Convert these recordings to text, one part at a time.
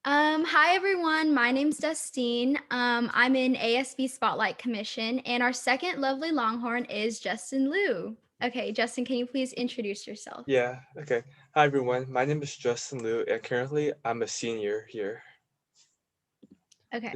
Hi everyone. My name's Dustine. I'm in ASB Spotlight Commission, and our second lovely Longhorn is Justin Liu. Okay, Justin, can you please introduce yourself? Yeah, okay. Hi everyone. My name is Justin Liu and currently I'm a senior here. Okay.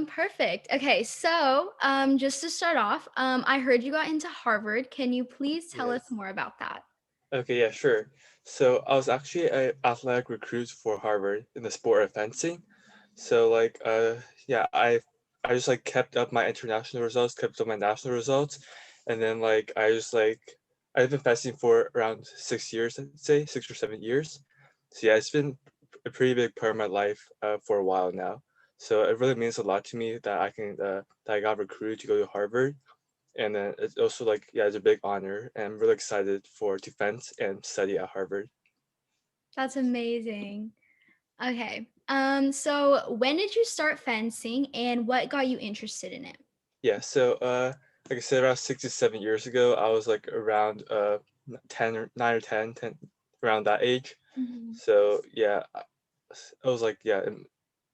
Perfect. Okay, so just to start off, I heard you got into Harvard. Can you please tell us Yes. more about that? Okay, yeah, sure. So I was actually an athletic recruit for Harvard in the sport of fencing. So yeah, I just like kept up my international results, kept up my national results, and then I've been fencing for around 6 years, I'd say 6 or 7 years. So yeah, it's been a pretty big part of my life for a while now. So it really means a lot to me that that I got recruited to go to Harvard, and then it's also like yeah, it's a big honor, and I'm really excited for to fence and study at Harvard. That's amazing. Okay. So when did you start fencing and what got you interested in it? Yeah, so like I said, around 6 to 7 years ago, I was like around 10 or 9 or 10, around that age. Mhm. So yeah, I was like yeah,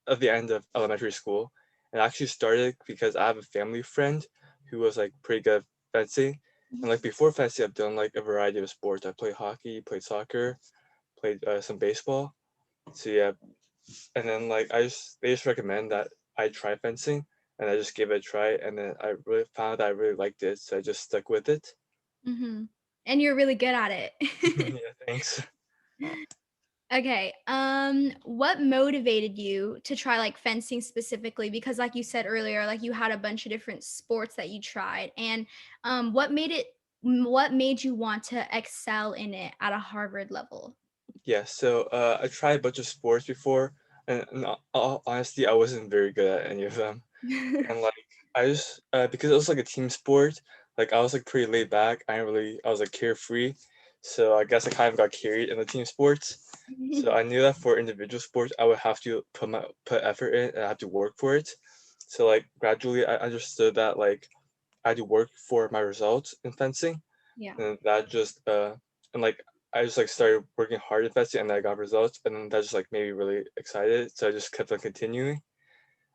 at the end of elementary school, and I actually started because I have a family friend who was like pretty good at fencing, and like before fencing, I've done like a variety of sports. I played hockey, played soccer, played some baseball. So yeah, and then like they just recommend that I try fencing, and I just gave it a try, and then I really found that I really liked it, so I just stuck with it. Mhm. And you're really good at it. Yeah, thanks. Okay. What motivated you to try like fencing specifically? Because like you said earlier, like you had a bunch of different sports that you tried. And what made you want to excel in it at a Harvard level? Yeah, so I tried a bunch of sports before, and all honesty, I wasn't very good at any of them. And like I just because it was like a team sport, like I was like pretty laid back. I was like carefree. So I guess I kind of got carried in the team sports. So I knew that for individual sports I would have to put effort in and I have to work for it. So like gradually I understood that like I had to work for my results in fencing, Yeah. and that just and like I just like started working hard in fencing and I got results, and then that just like made me really excited. So I just kept on continuing.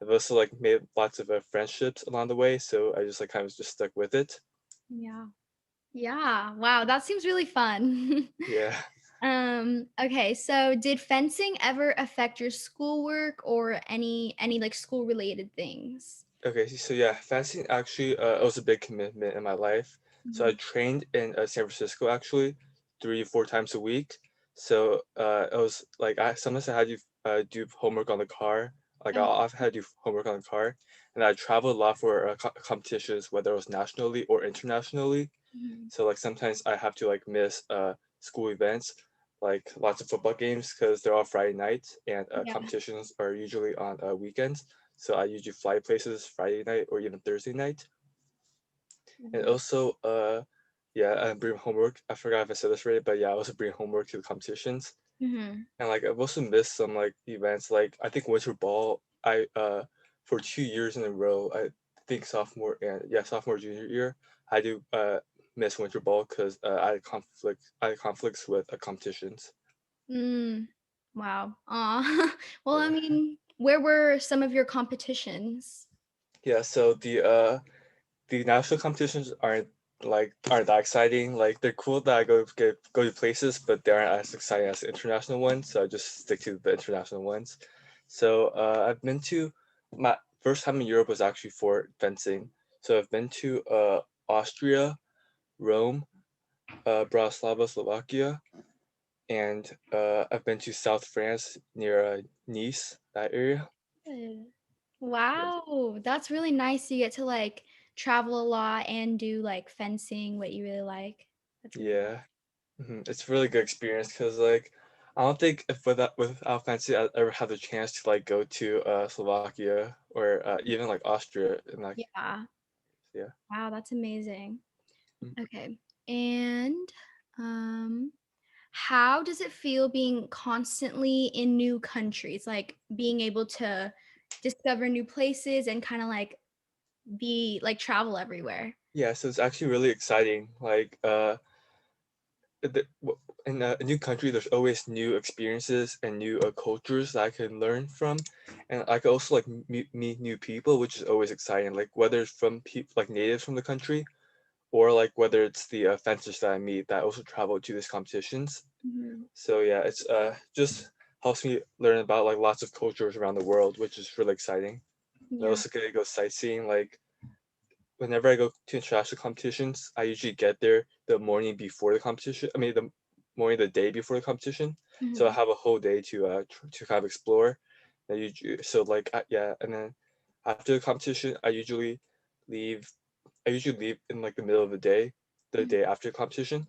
I've also like made lots of friendships along the way, so I just like kind of just stuck with it. Yeah. Yeah. Wow, that seems really fun. Yeah. Okay, so did fencing ever affect your schoolwork or any like school related things? Okay. So yeah, fencing actually it was a big commitment in my life. So I Mhm. trained in San Francisco actually 3 4 times a week. So it was like I sometimes I had to do homework on the car. Like I Oh, often had to do homework on the car, and I traveled a lot for competitions, whether it was nationally or internationally. mhm. So like sometimes I have to like miss school events, like lots of football games because they're all Friday nights, and Yeah. competitions are usually on weekends. So I usually fly places Friday night or even Thursday night. And Mhm. also yeah, I bring homework. I forgot if I said this right, but yeah, I also bring homework to the competitions. Mhm. And like I've also missed some like events. Like I think winter ball. I for 2 years in a row. I think sophomore and yeah sophomore junior year. I do miss winter ball because I had conflict. I had conflicts with competitions. Mm. Wow. Aw. Well, I Yeah. mean, where were some of your competitions? Yeah. So the national competitions aren't that exciting. Like they're cool that I go to places, but they aren't as exciting as the international ones. So I just stick to the international ones. So I've been to my first time in Europe was actually for fencing. So I've been to Austria, Rome, Bratislava, Slovakia, and I've been to South France near Nice, that area. Good. Yes. Wow, that's really nice. You get to like travel a lot and do like fencing, what you really like. That's really Yeah. It's a really good experience because like I don't think if without fancy I ever had the chance to like go to Slovakia or even like Austria and like yeah. yeah. Wow, that's amazing. Mm. Okay. And um how does it feel being constantly in new countries? Like being able to discover new places and kind of like be like travel everywhere? Yeah, so it's actually really exciting. Like in a new country, there's always new experiences and new cultures that I can learn from, and I can also like meet new people, which is always exciting. Like whether it's from people like natives from the country, or like whether it's the fencers that I meet that also travel to these competitions. Mhm. So yeah, it's just helps me learn about like lots of cultures around the world, which is really exciting. And I Yeah. also get to go sightseeing. Like whenever I go to international competitions, I usually get there the morning before the competition. I mean, the morning the day before the competition. So I Mhm. have a whole day to to kind of explore. And so like yeah, and then after the competition, leave. I usually leave in like the middle of the Mhm. day after the competition.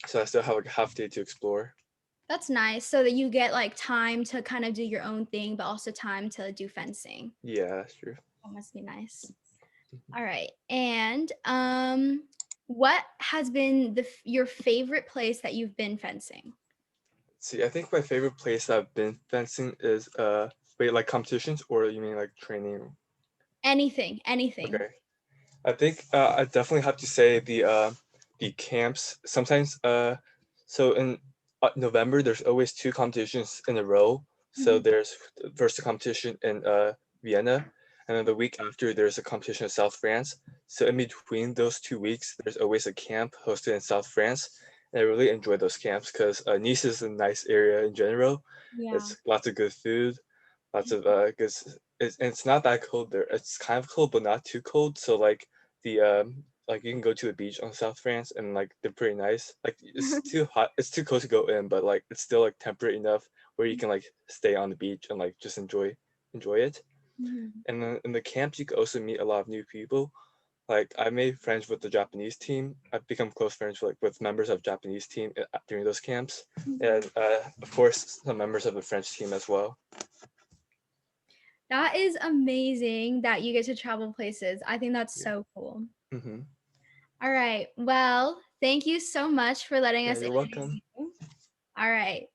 So I still have like a half day to explore. That's nice so that you get, like, time to kind of do your own thing, but also time to do fencing. Yeah, that's true. That must be nice. Mhm. Alright, and, what has been your favorite place that you've been fencing? See, I think my favorite place that I've been fencing is wait, like competitions or you mean like training? Anything, anything. Okay. I think I definitely have to say the camps. Sometimes so in November there's always two competitions in a row. So Mhm. there's first a competition in Vienna, and then the week after there's a competition in South France. So in between those 2 weeks, there's always a camp hosted in South France. And I really enjoy those camps because Nice is a nice area in general. Yeah. It's lots of good food, lots of good. It's not that cold there. It's kind of cold, but not too cold. So the like you can go to the beach on South France and like they're pretty nice. Like it's too hot, it's too cold to go in, but like it's still like temperate enough where you can like stay on the beach and like just enjoy it. Mhm. And then in the camps you can also meet a lot of new people. Like I made friends with the Japanese team. I've become close friends with members of Japanese team during those camps, and Mhm. of course some members of the French team as well. That is amazing that you get to travel places. I think that's Yeah. so cool. Hmm. Alright, well, thank you so much for letting Yeah, us you're introduce welcome. you. Alright.